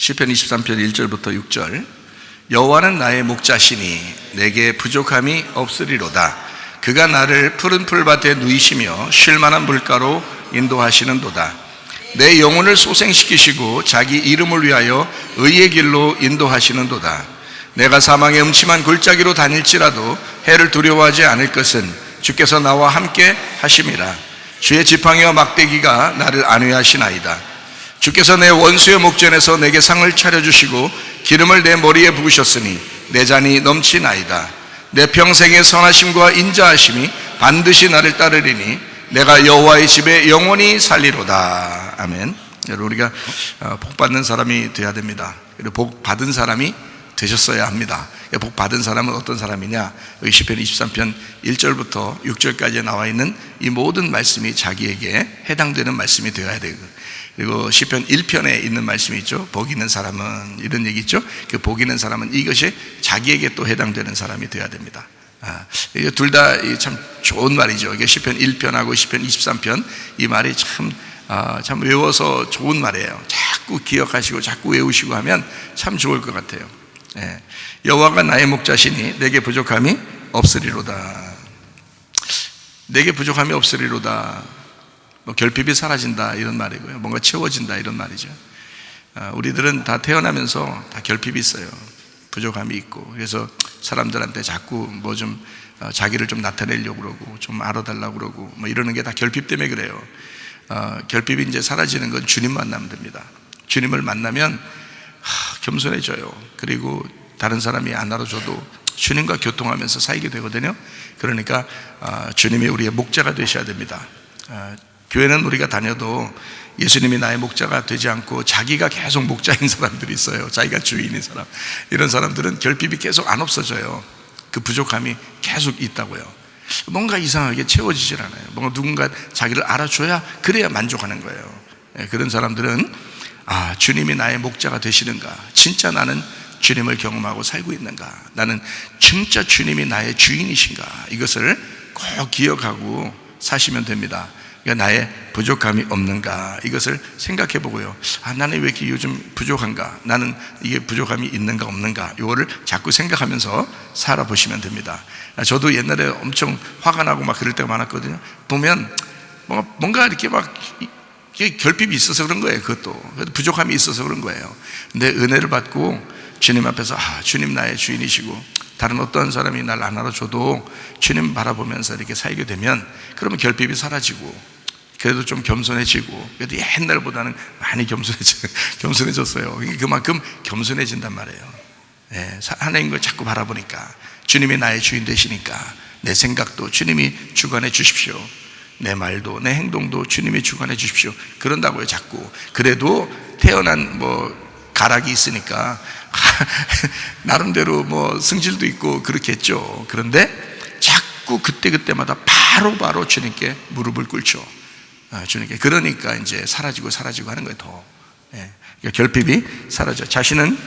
시편 23편 1절부터 6절. 여호와는 나의 목자시니 내게 부족함이 없으리로다. 그가 나를 푸른 풀밭에 누이시며 쉴만한 물가로 인도하시는도다. 내 영혼을 소생시키시고 자기 이름을 위하여 의의 길로 인도하시는도다. 내가 사망의 음침한 골짜기로 다닐지라도 해를 두려워하지 않을 것은 주께서 나와 함께 하심이라. 주의 지팡이와 막대기가 나를 안위하시나이다. 주께서 내 원수의 목전에서 내게 상을 차려주시고 기름을 내 머리에 부으셨으니 내 잔이 넘치나이다. 내 평생의 선하심과 인자하심이 반드시 나를 따르리니 내가 여호와의 집에 영원히 살리로다. 아멘. 여러분, 우리가 복 받는 사람이 되어야 됩니다. 그리고 복 받은 사람이 되셨어야 합니다. 복 받은 사람은 어떤 사람이냐? 여기 시편 23편 1절부터 6절까지 나와 있는 이 모든 말씀이 자기에게 해당되는 말씀이 되어야 되고, 그리고 시편 1편에 있는 말씀이 있죠. 복 있는 사람은, 이런 얘기 있죠. 그 복 있는 사람은 이것이 자기에게 또 해당되는 사람이 되어야 됩니다. 이게 둘 다 참 좋은 말이죠. 이게 시편 1편하고 시편 23편, 이 말이 참 외워서 좋은 말이에요. 자꾸 기억하시고 자꾸 외우시고 하면 참 좋을 것 같아요. 여호와가 나의 목자시니 내게 부족함이 없으리로다. 내게 부족함이 없으리로다. 뭐 결핍이 사라진다 이런 말이고요. 뭔가 채워진다 이런 말이죠. 우리들은 다 태어나면서 다 결핍이 있어요. 부족함이 있고, 그래서 사람들한테 자꾸 뭐 좀 자기를 좀 나타내려고 그러고 좀 알아달라고 그러고 뭐 이러는 게 다 결핍 때문에 그래요. 결핍이 이제 사라지는 건 주님 만나면 됩니다. 주님을 만나면 겸손해져요. 그리고 다른 사람이 안 알아줘도 주님과 교통하면서 살게 되거든요. 그러니까 주님이 우리의 목자가 되셔야 됩니다. 교회는 우리가 다녀도 예수님이 나의 목자가 되지 않고 자기가 계속 목자인 사람들이 있어요. 자기가 주인인 사람. 이런 사람들은 결핍이 계속 안 없어져요. 그 부족함이 계속 있다고요. 뭔가 이상하게 채워지질 않아요. 뭔가 누군가 자기를 알아줘야, 그래야 만족하는 거예요. 그런 사람들은 주님이 나의 목자가 되시는가? 진짜 나는 주님을 경험하고 살고 있는가? 나는 진짜 주님이 나의 주인이신가? 이것을 꼭 기억하고 사시면 됩니다. 그러니까 나의 부족함이 없는가? 이것을 생각해 보고요. 나는 왜 이렇게 요즘 부족한가? 나는 이게 부족함이 있는가 없는가? 이거를 자꾸 생각하면서 살아보시면 됩니다. 저도 옛날에 엄청 화가 나고 막 그럴 때가 많았거든요. 보면 뭔가 이렇게 막 결핍이 있어서 그런 거예요. 그것도 부족함이 있어서 그런 거예요. 근데 은혜를 받고 주님 앞에서 주님 나의 주인이시고 다른 어떤 사람이 날 안 알아줘도 주님 바라보면서 이렇게 살게 되면, 그러면 결핍이 사라지고 그래도 좀 겸손해지고, 그래도 옛날보다는 많이 겸손해졌어요. 그만큼 겸손해진단 말이에요. 하나님을 자꾸 바라보니까, 주님이 나의 주인 되시니까 내 생각도 주님이 주관해 주십시오. 내 말도 내 행동도 주님이 주관해 주십시오. 그런다고요. 자꾸. 그래도 태어난 가락이 있으니까 나름대로 승질도 있고 그렇겠죠. 그런데 자꾸 그때마다 바로 주님께 무릎을 꿇죠. 주님께. 그러니까 이제 사라지고 하는 거예요. 더. 그러니까 결핍이 사라져. 자신은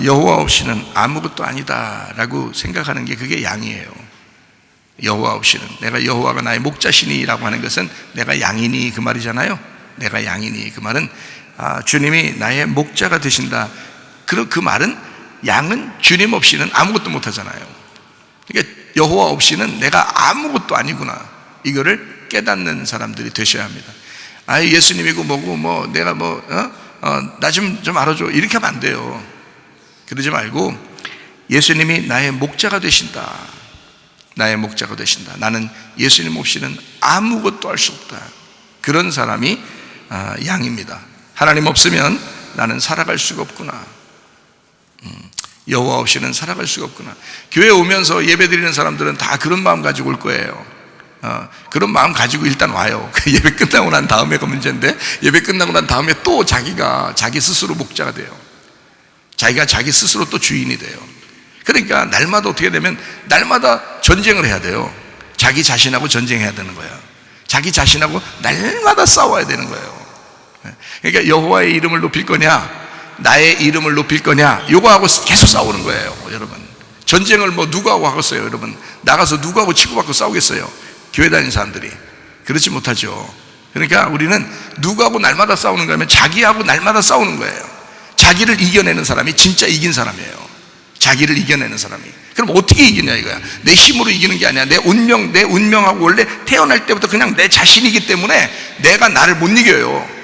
여호와 없이는 아무것도 아니다라고 생각하는 게, 그게 양이에요. 여호와 없이는, 내가 여호와가 나의 목자시니라고 하는 것은 내가 양이니 그 말이잖아요. 내가 양이니 그 말은 주님이 나의 목자가 되신다. 그 말은 양은 주님 없이는 아무것도 못 하잖아요. 그러니까 여호와 없이는 내가 아무것도 아니구나, 이거를 깨닫는 사람들이 되셔야 합니다. 예수님이고 뭐고 내가 나 좀 알아줘, 이렇게 하면 안 돼요. 그러지 말고 예수님이 나의 목자가 되신다. 나의 목자가 되신다. 나는 예수님 없이는 아무것도 할 수 없다. 그런 사람이 양입니다. 하나님 없으면 나는 살아갈 수가 없구나. 여호와 없이는 살아갈 수가 없구나. 교회 오면서 예배 드리는 사람들은 다 그런 마음 가지고 올 거예요. 그런 마음 가지고 일단 와요. 예배 끝나고 난 다음에가 문제인데, 예배 끝나고 난 다음에 또 자기 스스로 목자가 돼요. 자기가 자기 스스로 또 주인이 돼요. 그러니까 날마다 어떻게 되면 날마다 전쟁을 해야 돼요. 자기 자신하고 전쟁해야 되는 거예요. 자기 자신하고 날마다 싸워야 되는 거예요. 그러니까 여호와의 이름을 높일 거냐, 나의 이름을 높일 거냐, 요거하고 계속 싸우는 거예요. 여러분, 전쟁을 누구하고 하겠어요? 여러분, 나가서 누구하고 치고받고 싸우겠어요? 교회 다니는 사람들이. 그렇지 못하죠. 그러니까 우리는 누구하고 날마다 싸우는 거면 자기하고 날마다 싸우는 거예요. 자기를 이겨내는 사람이 진짜 이긴 사람이에요. 자기를 이겨내는 사람이. 그럼 어떻게 이기냐 이거야. 내 힘으로 이기는 게 아니야. 내 운명하고 원래 태어날 때부터 그냥 내 자신이기 때문에 내가 나를 못 이겨요.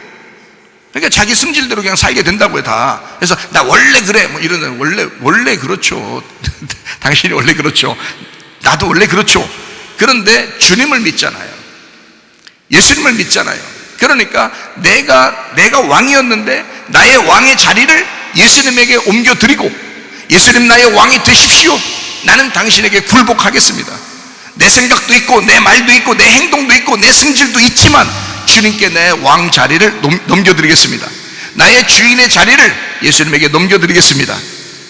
그러니까 자기 승질대로 그냥 살게 된다고요, 다. 그래서 나 원래 그래 뭐 이러는, 원래 그렇죠. 당신이 원래 그렇죠. 나도 원래 그렇죠. 그런데 주님을 믿잖아요. 예수님을 믿잖아요. 그러니까 내가 왕이었는데 나의 왕의 자리를 예수님에게 옮겨드리고, 예수님 나의 왕이 되십시오. 나는 당신에게 굴복하겠습니다. 내 생각도 있고 내 말도 있고 내 행동도 있고 내 승질도 있지만 주님께 내 왕 자리를 넘겨드리겠습니다. 나의 주인의 자리를 예수님에게 넘겨드리겠습니다.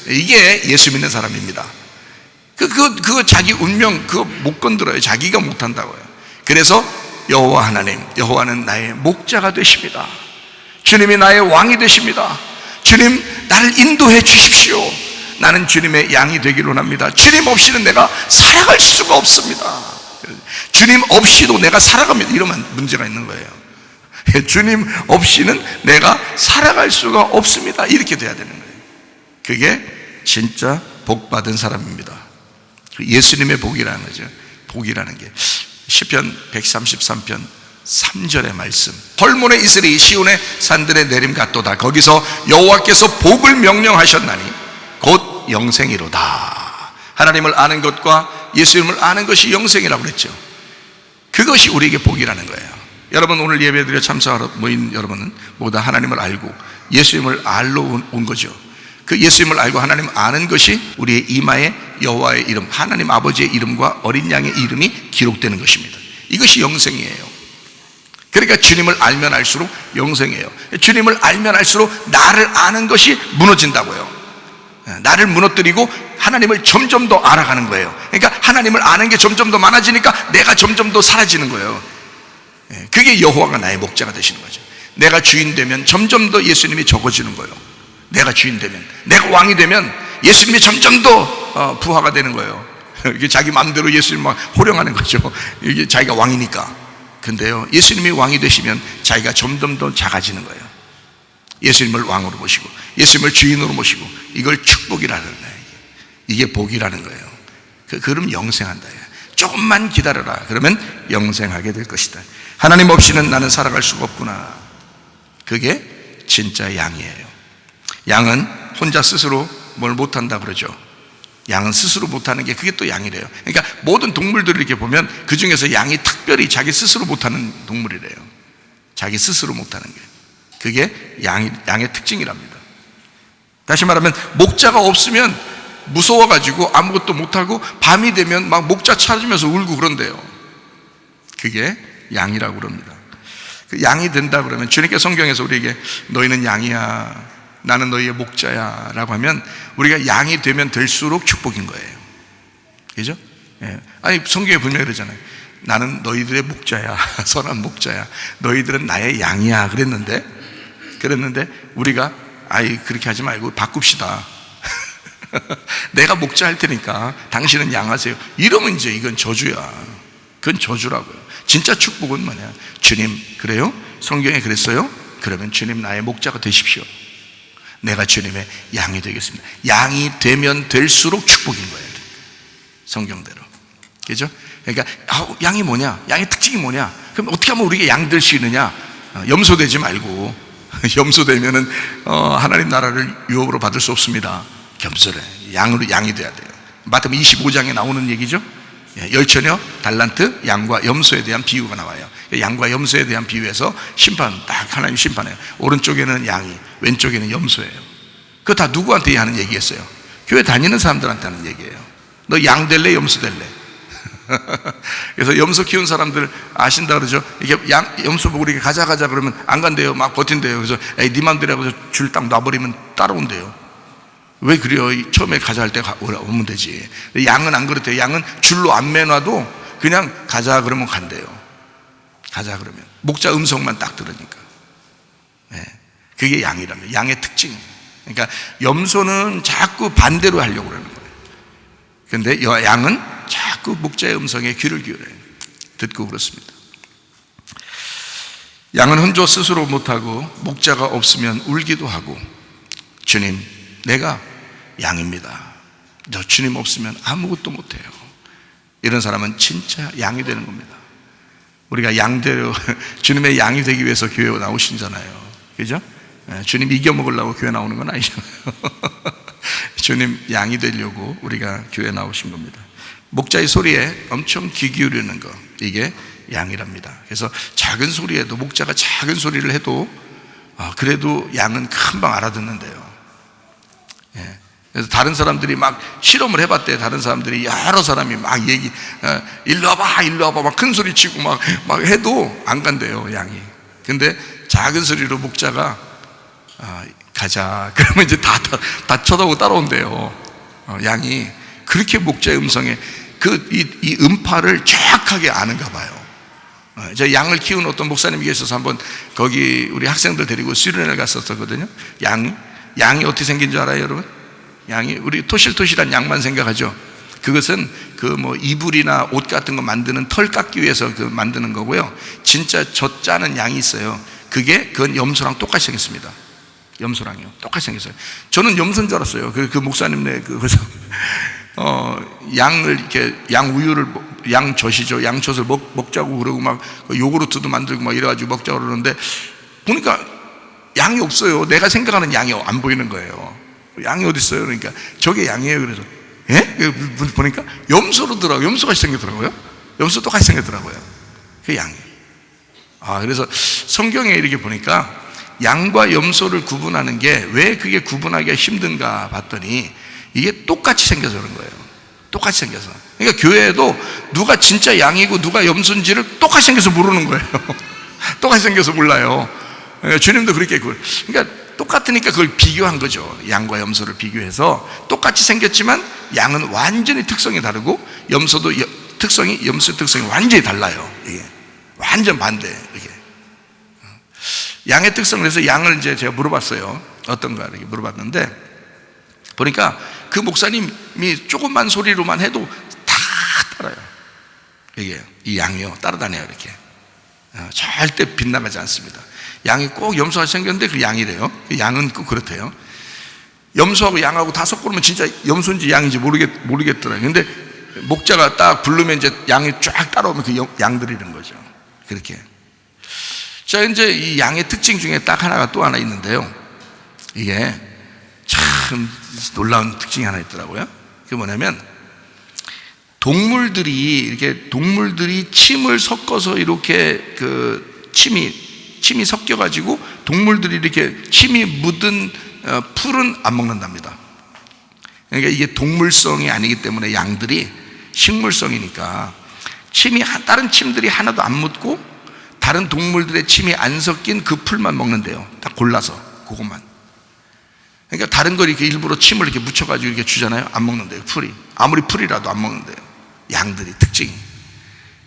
이게 예수 믿는 사람입니다. 그거 자기 운명 그거 못 건드려요. 자기가 못한다고요. 그래서 여호와 하나님, 여호와는 나의 목자가 되십니다. 주님이 나의 왕이 되십니다. 주님 나를 인도해 주십시오. 나는 주님의 양이 되기를 원합니다. 주님 없이는 내가 살아갈 수가 없습니다. 주님 없이도 내가 살아갑니다. 이러면 문제가 있는 거예요. 주님 없이는 내가 살아갈 수가 없습니다. 이렇게 돼야 되는 거예요. 그게 진짜 복받은 사람입니다. 예수님의 복이라는 거죠. 복이라는 게 시편 133편 3절의 말씀, 헐몬의 이슬이 시온의 산들의 내림 같도다. 거기서 여호와께서 복을 명령하셨나니 곧 영생이로다. 하나님을 아는 것과 예수님을 아는 것이 영생이라고 그랬죠. 그것이 우리에게 복이라는 거예요. 여러분, 오늘 예배드려 참석하러 모인 여러분은 모두 하나님을 알고 예수님을 알러 온 거죠. 그 예수님을 알고 하나님 아는 것이 우리의 이마에 여호와의 이름, 하나님 아버지의 이름과 어린 양의 이름이 기록되는 것입니다. 이것이 영생이에요. 그러니까 주님을 알면 알수록 영생이에요. 주님을 알면 알수록 나를 아는 것이 무너진다고요. 나를 무너뜨리고 하나님을 점점 더 알아가는 거예요. 그러니까 하나님을 아는 게 점점 더 많아지니까 내가 점점 더 사라지는 거예요. 그게 여호와가 나의 목자가 되시는 거죠. 내가 주인 되면 점점 더 예수님이 적어지는 거예요. 내가 주인 되면, 내가 왕이 되면 예수님이 점점 더 부하가 되는 거예요. 이게 자기 마음대로 예수님 막 호령하는 거죠. 이게 자기가 왕이니까. 근데요, 예수님이 왕이 되시면 자기가 점점 더 작아지는 거예요. 예수님을 왕으로 모시고 예수님을 주인으로 모시고, 이걸 축복이라는 거예요. 이게 복이라는 거예요. 그럼 영생한다. 조금만 기다려라. 그러면 영생하게 될 것이다. 하나님 없이는 나는 살아갈 수가 없구나. 그게 진짜 양이에요. 양은 혼자 스스로 뭘 못한다 그러죠. 양은 스스로 못하는 게 그게 또 양이래요. 그러니까 모든 동물들을 이렇게 보면 그 중에서 양이 특별히 자기 스스로 못하는 동물이래요. 자기 스스로 못하는 게. 그게 양의 특징이랍니다. 다시 말하면 목자가 없으면 무서워가지고 아무것도 못하고 밤이 되면 막 목자 찾으면서 울고 그런대요. 그게 양이라고 그럽니다. 그 양이 된다 그러면, 주님께 성경에서 우리에게 너희는 양이야, 나는 너희의 목자야 라고 하면 우리가 양이 되면 될수록 축복인 거예요. 그죠? 예. 아니 성경에 분명히 그러잖아요. 나는 너희들의 목자야. 선한 목자야. 너희들은 나의 양이야 그랬는데 우리가 아이 그렇게 하지 말고 바꿉시다. 내가 목자 할 테니까 당신은 양하세요. 이러면 이제 이건 저주야. 그건 저주라고요. 진짜 축복은 뭐냐? 주님, 그래요? 성경에 그랬어요? 그러면 주님 나의 목자가 되십시오. 내가 주님의 양이 되겠습니다. 양이 되면 될수록 축복인 거예요. 성경대로. 그죠? 그러니까 양이 뭐냐? 양의 특징이 뭐냐? 그럼 어떻게 하면 우리가 양 될 수 있느냐? 염소되지 말고, 염소되면은 하나님 나라를 유업으로 받을 수 없습니다. 겸손해. 양이 돼야 돼요. 마태복음 25장에 나오는 얘기죠. 열처녀, 달란트, 양과 염소에 대한 비유가 나와요. 양과 염소에 대한 비유에서 심판, 딱 하나님 심판해요. 오른쪽에는 양이, 왼쪽에는 염소예요. 그거 다 누구한테 하는 얘기겠어요? 교회 다니는 사람들한테 하는 얘기예요. 너 양 될래, 염소 될래? 그래서 염소 키운 사람들 아신다 그러죠? 이게 염소 보고 이렇게 가자 그러면 안 간대요. 막 버틴대요. 그래서 에이, 네 맘대로 줄 딱 놔버리면 따라온대요. 왜 그래요? 처음에 가자 할 때 오면 되지. 양은 안 그렇대요. 양은 줄로 안 매놔도 그냥 가자 그러면 간대요. 가자 그러면 목자 음성만 딱 들으니까. 네. 그게 양이라면, 양의 특징. 그러니까 염소는 자꾸 반대로 하려고 그러는 거예요. 그런데 양은 자꾸 목자의 음성에 귀를 기울여요. 듣고 그렇습니다. 양은 혼자 스스로 못하고 목자가 없으면 울기도 하고, 주님, 내가 양입니다. 저 주님 없으면 아무것도 못해요. 이런 사람은 진짜 양이 되는 겁니다. 우리가 양대로 주님의 양이 되기 위해서 교회에 나오신잖아요. 그죠? 주님 이겨먹으려고 교회 나오는 건 아니잖아요. 주님 양이 되려고 우리가 교회에 나오신 겁니다. 목자의 소리에 엄청 귀 기울이는 거, 이게 양이랍니다. 그래서 작은 소리에도, 목자가 작은 소리를 해도 그래도 양은 금방 알아듣는데요. 그래서 다른 사람들이 막 실험을 해봤대. 다른 사람들이, 여러 사람이 막 일로 와봐, 일로 와봐, 막 큰 소리 치고 막 해도 안 간대요, 양이. 근데 작은 소리로 목자가 가자, 그러면 이제 다 쳐다보고 따라온대요. 양이 그렇게 목자의 음성에 이 음파를 정확하게 아는가 봐요. 저 양을 키우는 어떤 목사님이 계셔서 한번 거기 우리 학생들 데리고 수련회를 갔었거든요. 양이 어떻게 생긴 줄 알아요, 여러분? 양이 우리 토실토실한 양만 생각하죠. 그것은 이불이나 옷 같은 거 만드는 털 깎기 위해서 만드는 거고요. 진짜 젖 짜는 양이 있어요. 그건 염소랑 똑같이 생겼습니다. 염소랑요, 똑같이 생겼어요. 저는 염소인 줄 알았어요. 그 목사님네 그래서 양을 이렇게 양우유를 양젖이죠. 양젖을 먹자고 그러고 막 요구르트도 만들고 막 이래가지고 먹자고 그러는데 보니까 양이 없어요. 내가 생각하는 양이 안 보이는 거예요. 양이 어디 있어요? 그러니까 저게 양이에요. 그래서 보니까 염소로더라고요. 염소같이 생겼더라고요. 염소 똑같이 생겼더라고요. 그게 양이. 그래서 성경에 이렇게 보니까 양과 염소를 구분하는 게 왜 그게 구분하기가 힘든가 봤더니 이게 똑같이 생겨서 그런 거예요. 똑같이 생겨서. 그러니까 교회에도 누가 진짜 양이고 누가 염소인지를 똑같이 생겨서 모르는 거예요. 똑같이 생겨서 몰라요. 주님도 그렇게 했고. 그러니까 똑같으니까 그걸 비교한 거죠. 양과 염소를 비교해서 똑같이 생겼지만 양은 완전히 특성이 다르고 염소의 특성이 완전히 달라요. 이게 완전 반대. 이게 양의 특성을 해서 양을 이제 제가 물어봤어요. 어떤가 이렇게 물어봤는데 보니까 그 목사님이 조금만 소리로만 해도 다 따라요. 이게 이 양이요 따라다녀요. 이렇게 절대 빗나가지 않습니다. 양이 꼭 염소같이 생겼는데 그 양이래요. 양은 꼭 그렇대요. 염소하고 양하고 다 섞으면 진짜 염소인지 양인지 모르겠더라고요. 근데 목자가 딱 부르면 이제 양이 쫙 따라오면 그 양들이는 거죠. 그렇게. 자, 이제 이 양의 특징 중에 딱 하나가 또 하나 있는데요. 이게 참 놀라운 특징이 하나 있더라고요. 그게 뭐냐면 동물들이 침을 섞어서 이렇게 침이 섞여가지고 동물들이 이렇게 침이 묻은 풀은 안 먹는답니다. 그러니까 이게 동물성이 아니기 때문에 양들이 식물성이니까 다른 침들이 하나도 안 묻고 다른 동물들의 침이 안 섞인 그 풀만 먹는데요. 딱 골라서 그것만. 그러니까 다른 걸 이렇게 일부러 침을 이렇게 묻혀가지고 이렇게 주잖아요. 안 먹는데요. 풀이 아무리 풀이라도 안 먹는데요. 양들이 특징이.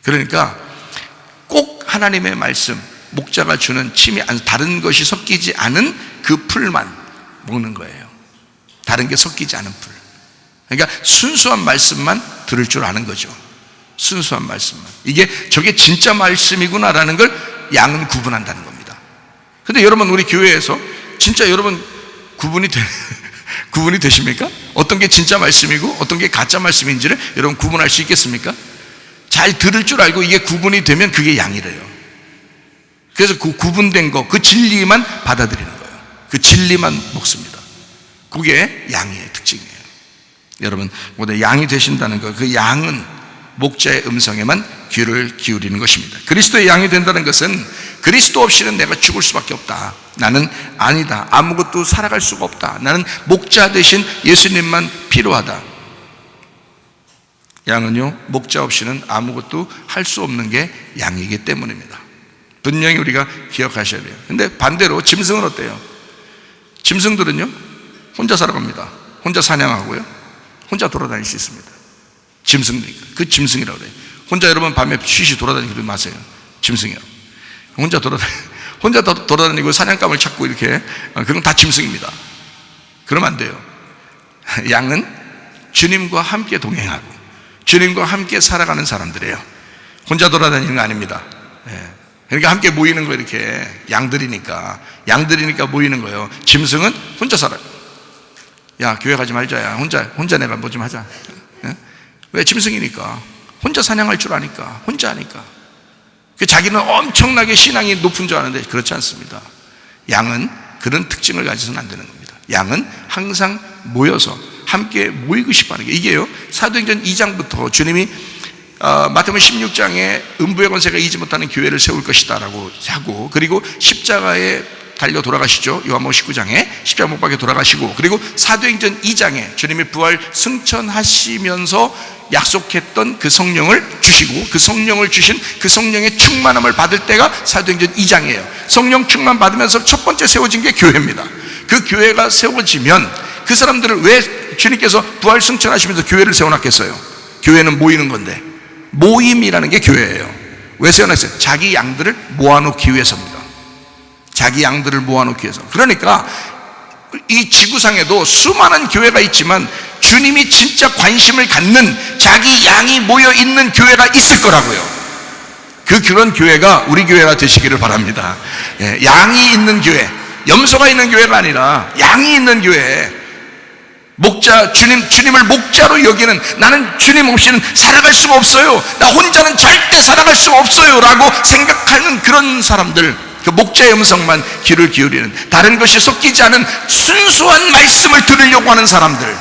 그러니까 꼭 하나님의 말씀, 목자가 주는 침이 다른 것이 섞이지 않은 그 풀만 먹는 거예요. 다른 게 섞이지 않은 풀. 그러니까 순수한 말씀만 들을 줄 아는 거죠. 순수한 말씀만. 저게 진짜 말씀이구나라는 걸 양은 구분한다는 겁니다. 근데 여러분, 우리 교회에서 진짜 여러분 구분이 되십니까? 어떤 게 진짜 말씀이고 어떤 게 가짜 말씀인지를 여러분 구분할 수 있겠습니까? 잘 들을 줄 알고 이게 구분이 되면 그게 양이래요. 그래서 그 구분된 거, 그 진리만 받아들이는 거예요. 그 진리만 먹습니다. 그게 양의 특징이에요. 여러분, 모두 양이 되신다는 거, 그 양은 목자의 음성에만 귀를 기울이는 것입니다. 그리스도의 양이 된다는 것은 그리스도 없이는 내가 죽을 수밖에 없다. 나는 아니다. 아무것도 살아갈 수가 없다. 나는 목자 대신 예수님만 필요하다. 양은요, 목자 없이는 아무것도 할 수 없는 게 양이기 때문입니다. 분명히 우리가 기억하셔야 돼요. 근데 반대로 짐승은 어때요? 짐승들은요, 혼자 살아갑니다. 혼자 사냥하고요, 혼자 돌아다닐 수 있습니다. 짐승이니까. 그 짐승이라고 그래요. 혼자 여러분 밤에 쉬쉬 돌아다니지 마세요. 짐승이요. 혼자 돌아다니고 사냥감을 찾고 이렇게, 그건 다 짐승입니다. 그러면 안 돼요. 양은 주님과 함께 동행하고 주님과 함께 살아가는 사람들이에요. 혼자 돌아다니는 거 아닙니다. 그러니까 함께 모이는 거, 이렇게 양들이니까 모이는 거예요. 짐승은 혼자 살아요. 야, 교회 가지 말자. 야, 혼자 내가 뭐 좀 하자. 왜? 짐승이니까. 혼자 사냥할 줄 아니까. 혼자 하니까. 자기는 엄청나게 신앙이 높은 줄 아는데 그렇지 않습니다. 양은 그런 특징을 가지서는 안 되는 겁니다. 양은 항상 모여서 함께 모이고 싶어 하는 게, 이게요, 사도행전 2장부터 주님이 마태복음 16장에 음부의 권세가 이기지 못하는 교회를 세울 것이다 라고 하고, 그리고 십자가에 달려 돌아가시죠. 요한복음 19장에 십자가 못 박혀 돌아가시고, 그리고 사도행전 2장에 주님이 부활 승천하시면서 약속했던 그 성령을 주시고, 그 성령을 주신 그 성령의 충만함을 받을 때가 사도행전 2장이에요. 성령 충만 받으면서 첫 번째 세워진 게 교회입니다. 그 교회가 세워지면 그 사람들을 왜 주님께서 부활 승천하시면서 교회를 세워놨겠어요? 교회는 모이는 건데, 모임이라는 게 교회예요. 왜 세워놨어요? 자기 양들을 모아놓기 위해서입니다. 자기 양들을 모아놓기 위해서. 그러니까 이 지구상에도 수많은 교회가 있지만 주님이 진짜 관심을 갖는 자기 양이 모여있는 교회가 있을 거라고요. 그런 교회가 우리 교회가 되시기를 바랍니다. 양이 있는 교회, 염소가 있는 교회가 아니라 양이 있는 교회. 목자, 주님을 목자로 여기는, 나는 주님 없이는 살아갈 수가 없어요, 나 혼자는 절대 살아갈 수가 없어요 라고 생각하는 그런 사람들, 그 목자의 음성만 귀를 기울이는, 다른 것이 섞이지 않은 순수한 말씀을 들으려고 하는 사람들,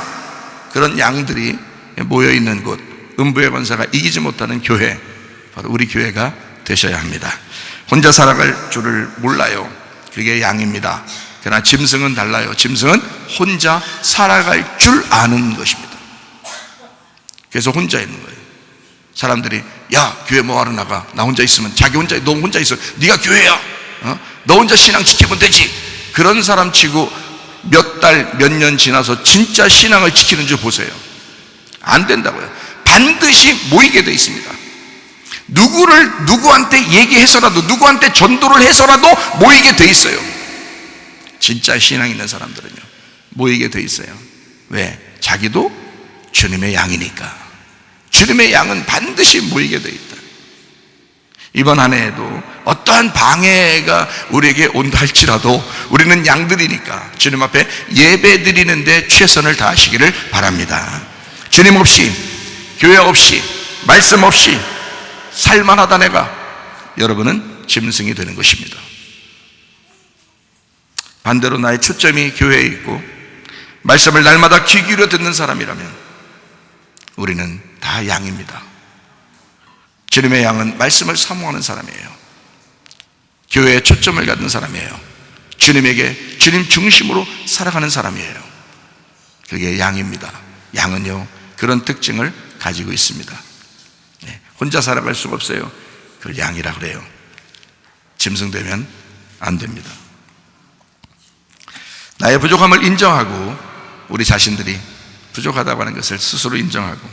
그런 양들이 모여있는 곳, 음부의 권세가 이기지 못하는 교회, 바로 우리 교회가 되셔야 합니다. 혼자 살아갈 줄을 몰라요. 그게 양입니다. 그러나 짐승은 달라요. 짐승은 혼자 살아갈 줄 아는 것입니다. 그래서 혼자 있는 거예요. 사람들이, 야, 교회 뭐하러 나가? 나 혼자 있으면, 자기 혼자, 너 혼자 있어, 네가 교회야, 너 혼자 신앙 지키면 되지. 그런 사람 치고 몇 달, 몇 년 지나서 진짜 신앙을 지키는 줄 보세요. 안 된다고요. 반드시 모이게 돼 있습니다. 누구한테 얘기해서라도, 누구한테 전도를 해서라도 모이게 돼 있어요. 진짜 신앙 있는 사람들은요, 모이게 돼 있어요. 왜? 자기도 주님의 양이니까. 주님의 양은 반드시 모이게 돼 있다. 이번 한 해에도 어떠한 방해가 우리에게 온다 할지라도 우리는 양들이니까 주님 앞에 예배 드리는데 최선을 다하시기를 바랍니다. 주님 없이, 교회 없이, 말씀 없이 살만하다 내가, 여러분은 짐승이 되는 것입니다. 반대로 나의 초점이 교회에 있고 말씀을 날마다 귀 기울여 듣는 사람이라면 우리는 다 양입니다. 주님의 양은 말씀을 사모하는 사람이에요. 교회에 초점을 갖는 사람이에요. 주님에게, 주님 중심으로 살아가는 사람이에요. 그게 양입니다. 양은요, 그런 특징을 가지고 있습니다. 혼자 살아갈 수가 없어요. 그걸 양이라 그래요. 짐승 되면 안 됩니다. 나의 부족함을 인정하고, 우리 자신들이 부족하다고 하는 것을 스스로 인정하고,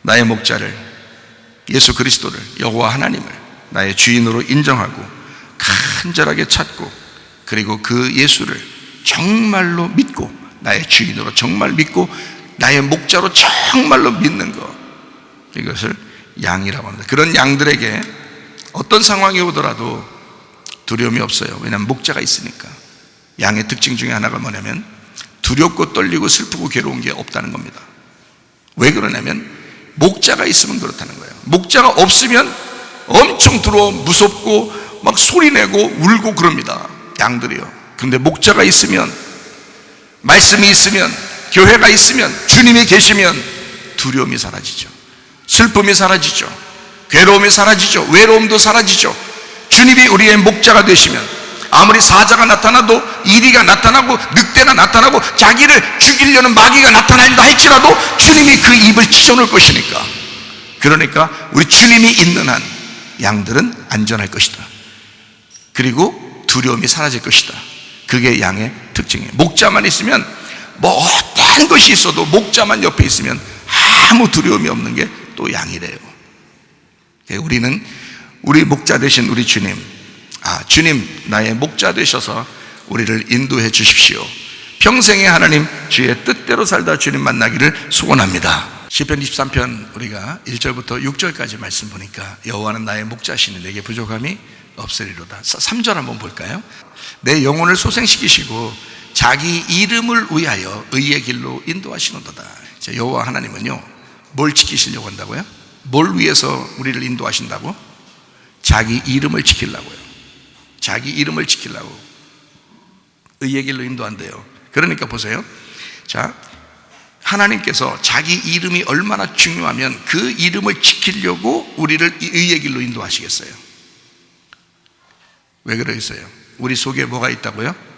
나의 목자를, 예수 그리스도를, 여호와 하나님을 나의 주인으로 인정하고 간절하게 찾고, 그리고 그 예수를 정말로 믿고, 나의 주인으로 정말 믿고 나의 목자로 정말로 믿는 것, 이것을 양이라고 합니다. 그런 양들에게 어떤 상황이 오더라도 두려움이 없어요. 왜냐하면 목자가 있으니까. 양의 특징 중에 하나가 뭐냐면 두렵고 떨리고 슬프고 괴로운 게 없다는 겁니다. 왜 그러냐면 목자가 있으면 그렇다는 거예요. 목자가 없으면 엄청 두려워, 무섭고 막 소리내고 울고 그럽니다, 양들이요. 그런데 목자가 있으면, 말씀이 있으면, 교회가 있으면, 주님이 계시면 두려움이 사라지죠. 슬픔이 사라지죠. 괴로움이 사라지죠. 외로움도 사라지죠. 주님이 우리의 목자가 되시면 아무리 사자가 나타나도, 이리가 나타나고, 늑대가 나타나고, 자기를 죽이려는 마귀가 나타난다 할지라도 주님이 그 입을 찢어놓을 것이니까. 그러니까 우리 주님이 있는 한 양들은 안전할 것이다. 그리고 두려움이 사라질 것이다. 그게 양의 특징이에요. 목자만 있으면, 뭐 어떤 것이 있어도 목자만 옆에 있으면 아무 두려움이 없는 게 또 양이래요. 우리는 우리 목자 되신 우리 주님, 주님 나의 목자 되셔서 우리를 인도해 주십시오. 평생에 하나님 주의 뜻대로 살다 주님 만나기를 소원합니다. 시편 23편 우리가 1절부터 6절까지 말씀 보니까, 여호와는 나의 목자시니 내게 부족함이 없으리로다. 3절 한번 볼까요? 내 영혼을 소생시키시고 자기 이름을 위하여 의의 길로 인도하시는도다. 자, 여호와 하나님은요, 뭘 지키시려고 한다고요? 뭘 위해서 우리를 인도하신다고? 자기 이름을 지키려고요. 자기 이름을 지키려고 의의 길로 인도한대요. 그러니까 보세요. 자, 하나님께서 자기 이름이 얼마나 중요하면 그 이름을 지키려고 우리를 의의 길로 인도하시겠어요? 왜 그러겠어요? 우리 속에 뭐가 있다고요?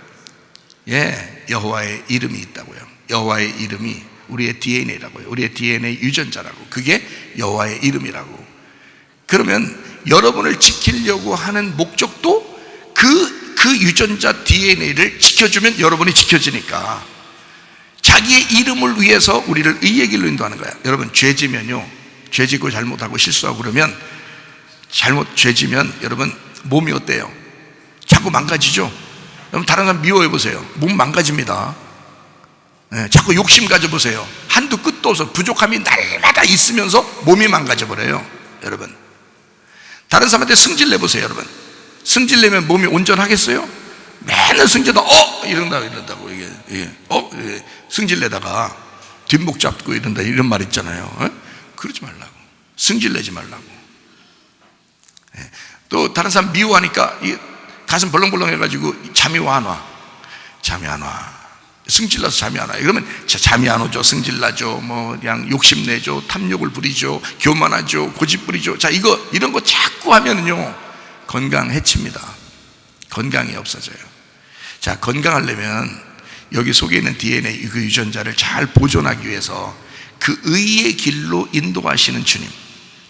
예, 여호와의 이름이 있다고요. 여호와의 이름이 우리의 DNA라고요. 우리의 DNA 유전자라고. 그게 여호와의 이름이라고. 그러면 여러분을 지키려고 하는 목적도 그 유전자 DNA를 지켜주면 여러분이 지켜지니까, 자기의 이름을 위해서 우리를 의의 길로 인도하는 거야. 여러분, 죄지면요, 죄지고 잘못하고 실수하고 그러면, 죄지면 여러분 몸이 어때요? 자꾸 망가지죠? 여러분, 다른 사람 미워해보세요. 몸 망가집니다. 네, 자꾸 욕심 가져보세요. 한두 끝도 없어. 부족함이 날마다 있으면서 몸이 망가져버려요. 여러분, 다른 사람한테 승질내보세요. 여러분, 승질내면 몸이 온전하겠어요? 맨날 승질다 이런다고 이게 승질내다가 뒷목 잡고 이런다, 이런 말 있잖아요. 그러지 말라고. 승질내지 말라고. 또 다른 사람 미워하니까 가슴 벌렁벌렁 해가지고 잠이 안 와. 승질나서 잠이 안 와. 그러면 잠이 안 오죠. 승질나죠. 뭐 그냥 욕심내죠. 탐욕을 부리죠. 교만하죠. 고집 부리죠. 자, 이런 거 자꾸 하면은요, 건강 해칩니다. 건강이 없어져요. 자, 건강하려면 여기 속에 있는 DNA, 그 유전자를 잘 보존하기 위해서 그 의의 길로 인도하시는 주님,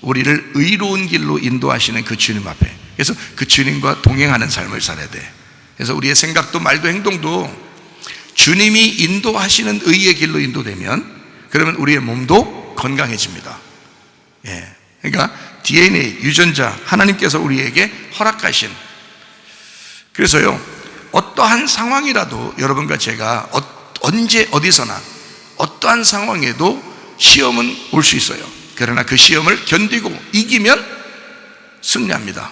우리를 의로운 길로 인도하시는 그 주님 앞에, 그래서 그 주님과 동행하는 삶을 살아야 돼. 그래서 우리의 생각도 말도 행동도 주님이 인도하시는 의의 길로 인도되면, 그러면 우리의 몸도 건강해집니다. 예. 그러니까 DNA, 유전자, 하나님께서 우리에게 허락하신, 그래서요, 어떠한 상황이라도 여러분과 제가 언제 어디서나 어떠한 상황에도 시험은 올 수 있어요. 그러나 그 시험을 견디고 이기면 승리합니다.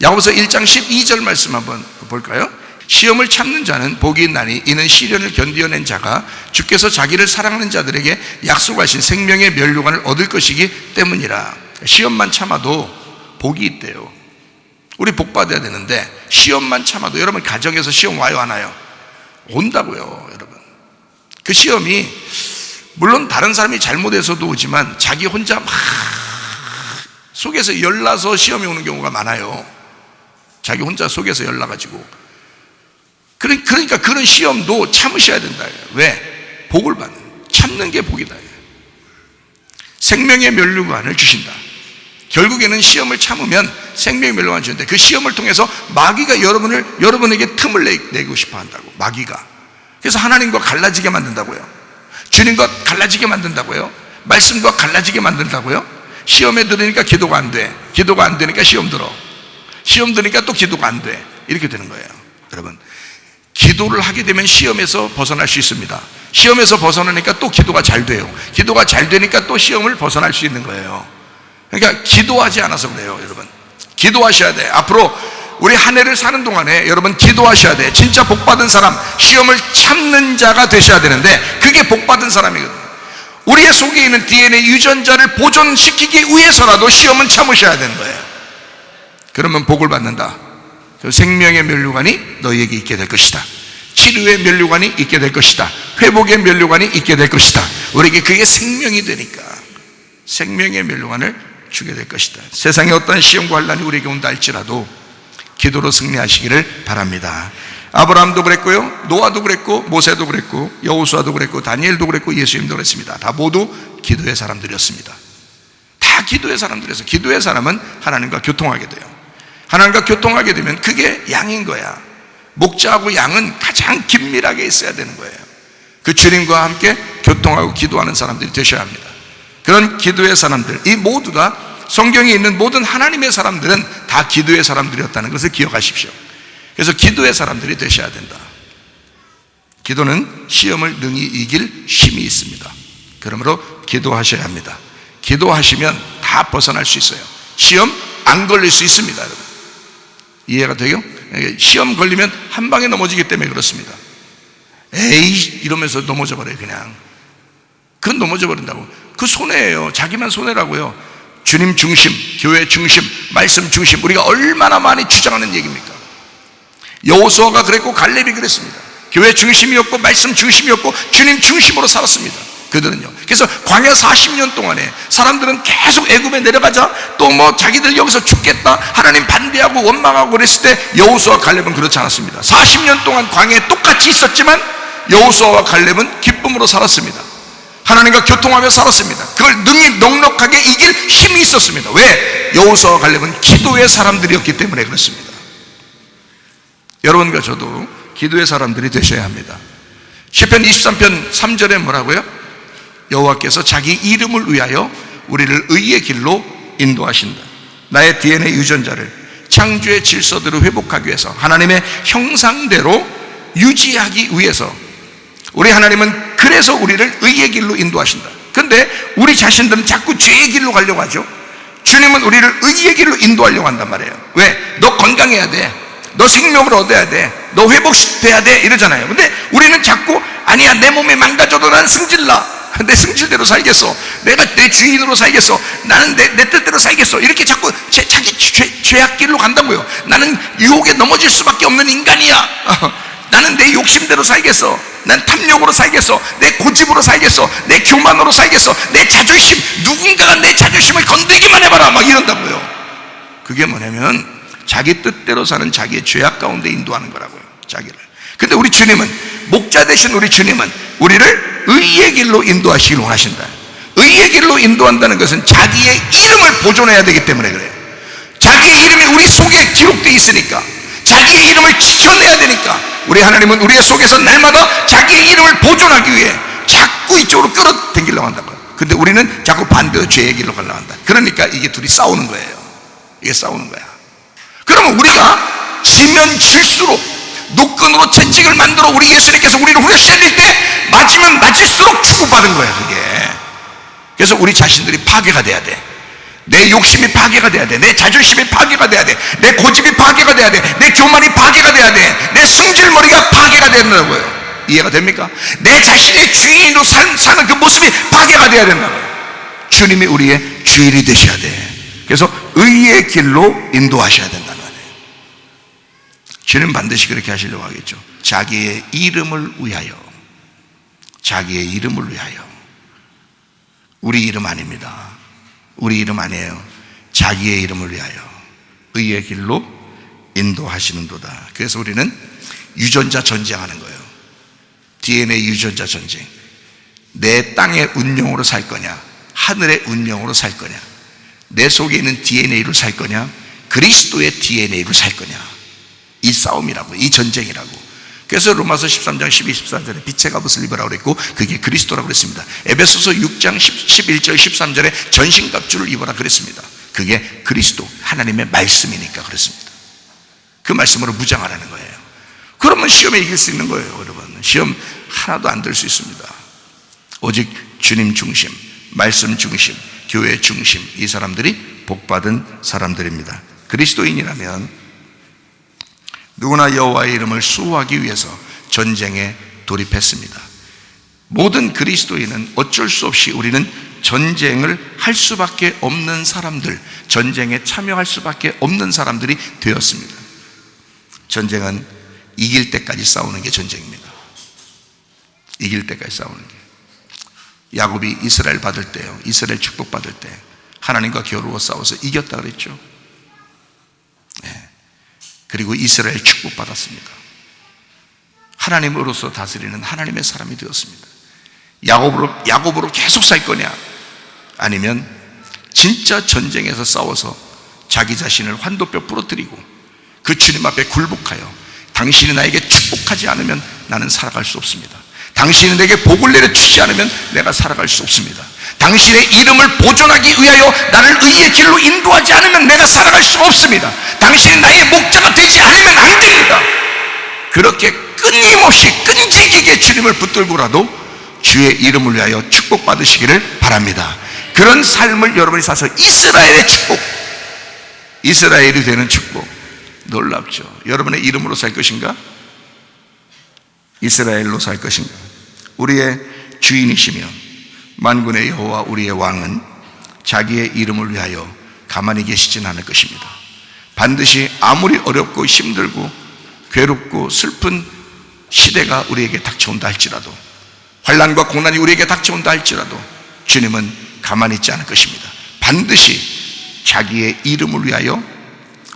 야고보서 1장 12절 말씀 한번 볼까요? 시험을 참는 자는 복이 있나니 이는 시련을 견디어낸 자가 주께서 자기를 사랑하는 자들에게 약속하신 생명의 면류관을 얻을 것이기 때문이라. 시험만 참아도 복이 있대요. 우리 복 받아야 되는데 시험만 참아도, 여러분 가정에서 시험 와요, 안 와요? 온다고요. 여러분, 그 시험이 물론 다른 사람이 잘못해서도 오지만 자기 혼자 막 속에서 열나서 시험이 오는 경우가 많아요. 자기 혼자 속에서 열나가지고. 그러니까 그런 시험도 참으셔야 된다. 왜? 복을 받는, 참는 게 복이다. 생명의 면류관을 주신다. 결국에는 시험을 참으면 생명의 면류관을 주는데, 그 시험을 통해서 마귀가 여러분에게 틈을 내고 싶어 한다고. 마귀가. 그래서 하나님과 갈라지게 만든다고요. 주님과 갈라지게 만든다고요. 말씀과 갈라지게 만든다고요. 시험에 들으니까 기도가 안 돼. 기도가 안 되니까 시험 들어. 시험 들으니까 또 기도가 안 돼. 이렇게 되는 거예요. 여러분, 기도를 하게 되면 시험에서 벗어날 수 있습니다. 시험에서 벗어나니까 또 기도가 잘 돼요. 기도가 잘 되니까 또 시험을 벗어날 수 있는 거예요. 그러니까 기도하지 않아서 그래요. 여러분, 기도하셔야 돼. 앞으로 우리 한 해를 사는 동안에 여러분 기도하셔야 돼. 진짜 복받은 사람, 시험을 참는 자가 되셔야 되는데, 그게 복받은 사람이거든요. 우리의 속에 있는 DNA 유전자를 보존시키기 위해서라도 시험은 참으셔야 되는 거예요. 그러면 복을 받는다. 생명의 면류관이 너희에게 있게 될 것이다. 치료의 면류관이 있게 될 것이다. 회복의 면류관이 있게 될 것이다. 우리에게 그게 생명이 되니까 생명의 면류관을 주게 될 것이다. 세상에 어떤 시험과 환난이 우리에게 온다 할지라도 기도로 승리하시기를 바랍니다. 아브라함도 그랬고요, 노아도 그랬고, 모세도 그랬고, 여호수아도 그랬고, 다니엘도 그랬고, 예수님도 그랬습니다. 다 모두 기도의 사람들이었습니다. 다 기도의 사람들이어서, 기도의 사람은 하나님과 교통하게 돼요. 하나님과 교통하게 되면 그게 양인 거야. 목자하고 양은 가장 긴밀하게 있어야 되는 거예요. 그 주님과 함께 교통하고 기도하는 사람들이 되셔야 합니다. 그런 기도의 사람들, 이 모두가 성경에 있는 모든 하나님의 사람들은 다 기도의 사람들이었다는 것을 기억하십시오. 그래서 기도의 사람들이 되셔야 된다. 기도는 시험을 능히 이길 힘이 있습니다. 그러므로 기도하셔야 합니다. 기도하시면 다 벗어날 수 있어요. 시험 안 걸릴 수 있습니다. 여러분, 이해가 돼요? 시험 걸리면 한 방에 넘어지기 때문에 그렇습니다. 에이 이러면서 넘어져 버려요. 그냥 그건 넘어져 버린다고. 그 손해예요. 자기만 손해라고요. 주님 중심, 교회 중심, 말씀 중심, 우리가 얼마나 많이 주장하는 얘기입니까? 여호수아가 그랬고 갈렙이 그랬습니다. 교회 중심이었고 말씀 중심이었고 주님 중심으로 살았습니다. 그들은요. 그래서 광야 40년 동안에 사람들은 계속 애굽에 내려가자 또 뭐 자기들 여기서 죽겠다 하나님 반대하고 원망하고 그랬을 때 여호수아와 갈렙은 그렇지 않았습니다. 40년 동안 광야에 똑같이 있었지만 여호수아와 갈렙은 기쁨으로 살았습니다. 하나님과 교통하며 살았습니다. 그걸 능히 넉넉하게 이길 힘이 있었습니다. 왜? 여호수아와 갈렙은 기도의 사람들이었기 때문에 그렇습니다. 여러분과 저도 기도의 사람들이 되셔야 합니다. 시편 23편 3절에 뭐라고요? 여호와께서 자기 이름을 위하여 우리를 의의 길로 인도하신다. 나의 DNA 유전자를 창조의 질서대로 회복하기 위해서 하나님의 형상대로 유지하기 위해서 우리 하나님은 그래서 우리를 의의 길로 인도하신다. 그런데 우리 자신들은 자꾸 죄의 길로 가려고 하죠. 주님은 우리를 의의 길로 인도하려고 한단 말이에요. 왜? 너 건강해야 돼, 너 생명을 얻어야 돼, 너 회복돼야 돼 이러잖아요. 근데 우리는 자꾸 아니야, 내 몸이 망가져도 난 승질나, 내 승질대로 살겠어, 내가 내 주인으로 살겠어, 나는 내 뜻대로 살겠어, 이렇게 자꾸 자기 죄악길로 간다고요. 나는 유혹에 넘어질 수밖에 없는 인간이야, 나는 내 욕심대로 살겠어, 난 탐욕으로 살겠어, 내 고집으로 살겠어, 내 교만으로 살겠어, 내 자존심, 누군가가 내 자존심을 건드리기만 해봐라 막 이런다고요. 그게 뭐냐면 자기 뜻대로 사는 자기의 죄악 가운데 인도하는 거라고요, 자기를. 근데 우리 주님은, 목자 되신 우리 주님은 우리를 의의 길로 인도하시길 원하신다. 의의 길로 인도한다는 것은 자기의 이름을 보존해야 되기 때문에 그래요. 자기의 이름이 우리 속에 기록되어 있으니까, 자기의 이름을 지켜내야 되니까 우리 하나님은 우리의 속에서 날마다 자기의 이름을 보존하기 위해 자꾸 이쪽으로 끌어당기려고 한다고요. 근데 우리는 자꾸 반대로 죄의 길로 가려고 한다. 그러니까 이게 둘이 싸우는 거예요. 이게 싸우는 거야. 그러면 우리가 지면 질수록 노끈으로 채찍을 만들어 우리 예수님께서 우리를 후려시릴 때 맞으면 맞을수록 축복받은 거야, 그게. 그래서 우리 자신들이 파괴가 돼야 돼. 내 욕심이 파괴가 돼야 돼. 내 자존심이 파괴가 돼야 돼. 내 고집이 파괴가 돼야 돼. 내 교만이 파괴가 돼야 돼. 내 승질머리가 파괴가 된다고요. 이해가 됩니까? 내 자신의 주인으로 사는 그 모습이 파괴가 돼야 된다고요. 주님이 우리의 주인이 되셔야 돼. 그래서 의의 길로 인도하셔야 된다는 거예요. 주님 반드시 그렇게 하시려고 하겠죠. 자기의 이름을 위하여, 자기의 이름을 위하여. 우리 이름 아닙니다. 우리 이름 아니에요. 자기의 이름을 위하여 의의 길로 인도하시는도다. 그래서 우리는 유전자 전쟁하는 거예요. DNA 유전자 전쟁. 내 땅의 운명으로 살 거냐, 하늘의 운명으로 살 거냐, 내 속에 있는 DNA로 살 거냐, 그리스도의 DNA로 살 거냐, 이 싸움이라고, 이 전쟁이라고. 그래서 로마서 13장 12, 13절에 빛의 갑옷을 입으라고 그랬고 그게 그리스도라고 그랬습니다. 에베소서 6장 11절 13절에 전신갑주를 입어라 그랬습니다. 그게 그리스도, 하나님의 말씀이니까 그렇습니다. 그 말씀으로 무장하라는 거예요. 그러면 시험에 이길 수 있는 거예요. 여러분, 시험 하나도 안 들 수 있습니다. 오직 주님 중심, 말씀 중심, 교회 중심, 이 사람들이 복받은 사람들입니다. 그리스도인이라면 누구나 여호와의 이름을 수호하기 위해서 전쟁에 돌입했습니다. 모든 그리스도인은 어쩔 수 없이 우리는 전쟁을 할 수밖에 없는 사람들, 전쟁에 참여할 수밖에 없는 사람들이 되었습니다. 전쟁은 이길 때까지 싸우는 게 전쟁입니다. 이길 때까지 싸우는 게. 야곱이 이스라엘 받을 때요, 이스라엘 축복 받을 때 하나님과 겨루어 싸워서 이겼다 그랬죠. 네. 그리고 이스라엘 축복 받았습니다. 하나님으로서 다스리는 하나님의 사람이 되었습니다. 야곱으로 계속 살 거냐, 아니면 진짜 전쟁에서 싸워서 자기 자신을 환도뼈 부러뜨리고 그 주님 앞에 굴복하여 당신이 나에게 축복하지 않으면 나는 살아갈 수 없습니다. 당신이 내게 복을 내려주지 않으면 내가 살아갈 수 없습니다. 당신의 이름을 보존하기 위하여 나를 의의 길로 인도하지 않으면 내가 살아갈 수가 없습니다. 당신이 나의 목자가 되지 않으면 안 됩니다. 그렇게 끊임없이 끈질기게 주님을 붙들고라도 주의 이름을 위하여 축복받으시기를 바랍니다. 그런 삶을 여러분이 사서 이스라엘의 축복, 이스라엘이 되는 축복, 놀랍죠. 여러분의 이름으로 살 것인가? 이스라엘로 살 것인가? 우리의 주인이시며 만군의 여호와 우리의 왕은 자기의 이름을 위하여 가만히 계시진 않을 것입니다. 반드시 아무리 어렵고 힘들고 괴롭고 슬픈 시대가 우리에게 닥쳐온다 할지라도, 환난과 고난이 우리에게 닥쳐온다 할지라도 주님은 가만히 있지 않을 것입니다. 반드시 자기의 이름을 위하여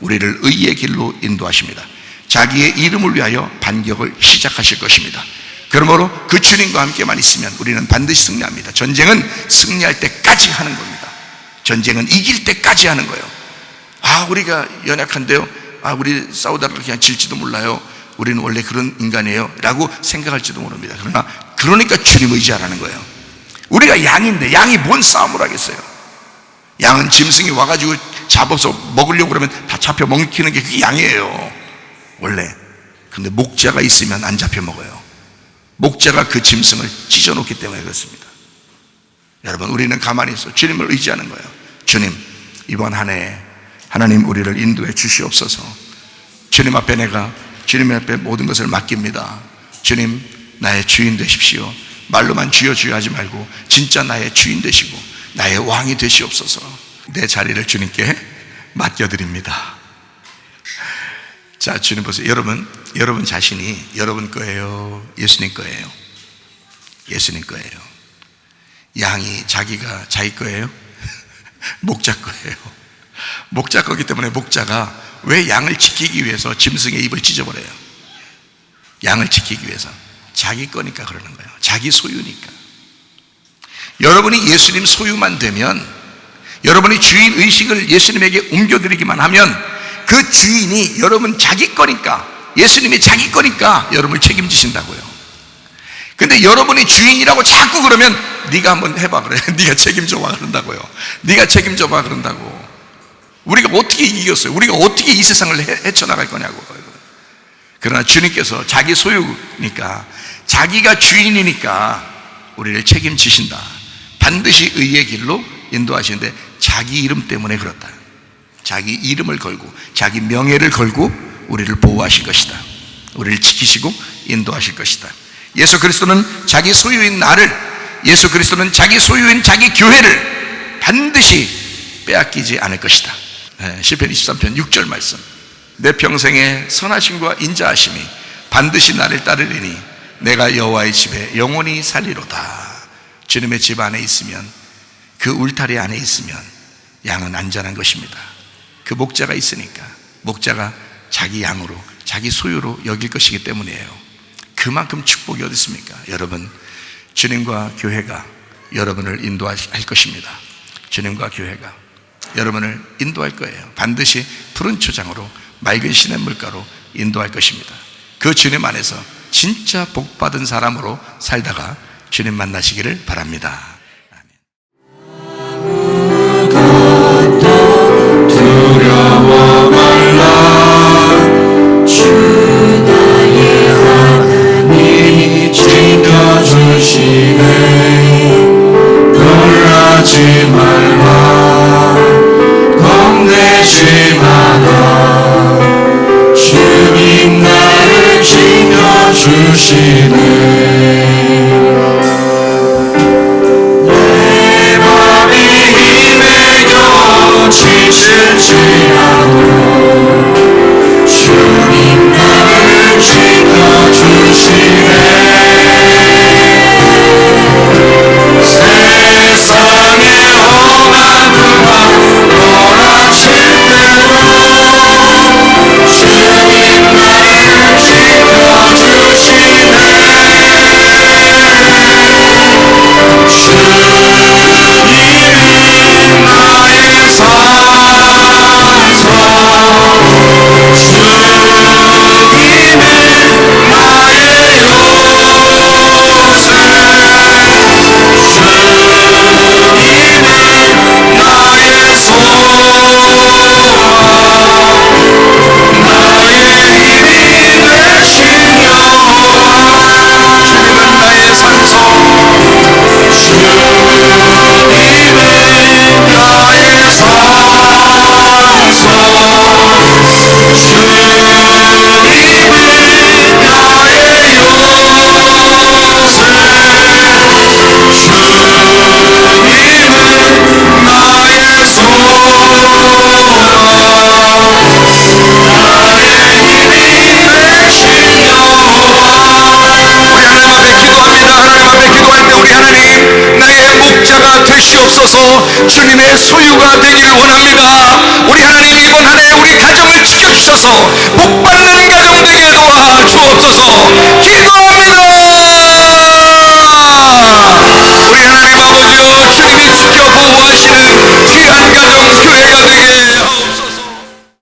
우리를 의의 길로 인도하십니다. 자기의 이름을 위하여 반격을 시작하실 것입니다. 그러므로 그 주님과 함께만 있으면 우리는 반드시 승리합니다. 전쟁은 승리할 때까지 하는 겁니다. 전쟁은 이길 때까지 하는 거예요. 우리가 연약한데요, 우리 싸우다가 그냥 질지도 몰라요, 우리는 원래 그런 인간이에요 라고 생각할지도 모릅니다. 그러니까 주님 의지하라는 거예요. 우리가 양인데 양이 뭔 싸움을 하겠어요? 양은 짐승이 와가지고 잡아서 먹으려고 그러면 다 잡혀 먹히는 게 그게 양이에요 원래. 근데 목자가 있으면 안 잡혀 먹어요. 목자가 그 짐승을 찢어놓기 때문에 그렇습니다. 여러분, 우리는 가만히 있어 주님을 의지하는 거예요. 주님, 이번 한 해 하나님 우리를 인도해 주시옵소서. 주님 앞에 내가 주님 앞에 모든 것을 맡깁니다. 주님, 나의 주인 되십시오. 말로만 주여 주여 하지 말고 진짜 나의 주인 되시고 나의 왕이 되시옵소서. 내 자리를 주님께 맡겨드립니다. 자, 주님 보세요. 여러분 자신이 여러분 거예요, 예수님 거예요? 예수님 거예요. 양이 자기가 자기 거예요? 목자 거예요. 목자 거기 때문에 목자가 왜 양을 지키기 위해서 짐승의 입을 찢어버려요? 양을 지키기 위해서. 자기 거니까 그러는 거예요. 자기 소유니까. 여러분이 예수님 소유만 되면, 여러분이 주인 의식을 예수님에게 옮겨드리기만 하면 그 주인이 여러분 자기 거니까, 예수님이 자기 거니까 여러분을 책임지신다고요. 근데 여러분이 주인이라고 자꾸 그러면 네가 한번 해봐 그래. 네가 책임져봐 그런다고요. 네가 책임져봐 그런다고. 우리가 어떻게 이겼어요? 우리가 어떻게 이 세상을 헤쳐나갈 거냐고. 그러나 주님께서 자기 소유니까, 자기가 주인이니까 우리를 책임지신다. 반드시 의의 길로 인도하시는데 자기 이름 때문에 그렇다. 자기 이름을 걸고 자기 명예를 걸고 우리를 보호하실 것이다. 우리를 지키시고 인도하실 것이다. 예수 그리스도는 자기 소유인 나를, 예수 그리스도는 자기 소유인 자기 교회를 반드시 빼앗기지 않을 것이다. 시편 23편 6절 말씀. 내 평생에 선하심과 인자하심이 반드시 나를 따르리니 내가 여호와의 집에 영원히 살리로다. 주님의 집 안에 있으면, 그 울타리 안에 있으면 양은 안전한 것입니다. 그 목자가 있으니까, 목자가 자기 양으로 자기 소유로 여길 것이기 때문이에요. 그만큼 축복이 어디 있습니까? 여러분, 주님과 교회가 여러분을 인도할 것입니다. 주님과 교회가 여러분을 인도할 거예요. 반드시 푸른 초장으로 맑은 시냇물가로 인도할 것입니다. 그 주님 안에서 진짜 복받은 사람으로 살다가 주님 만나시기를 바랍니다. 아무것도 두려워 말라. 주 나의 하나님이 지켜주시네. 놀라지 말라. 겁내지 마라. 주님 나를 지켜주시네. 주셔서 주님의 소유가 되기를 원합니다. 우리 하나님, 이번 한 해 우리 가정을 지켜주셔서 복받는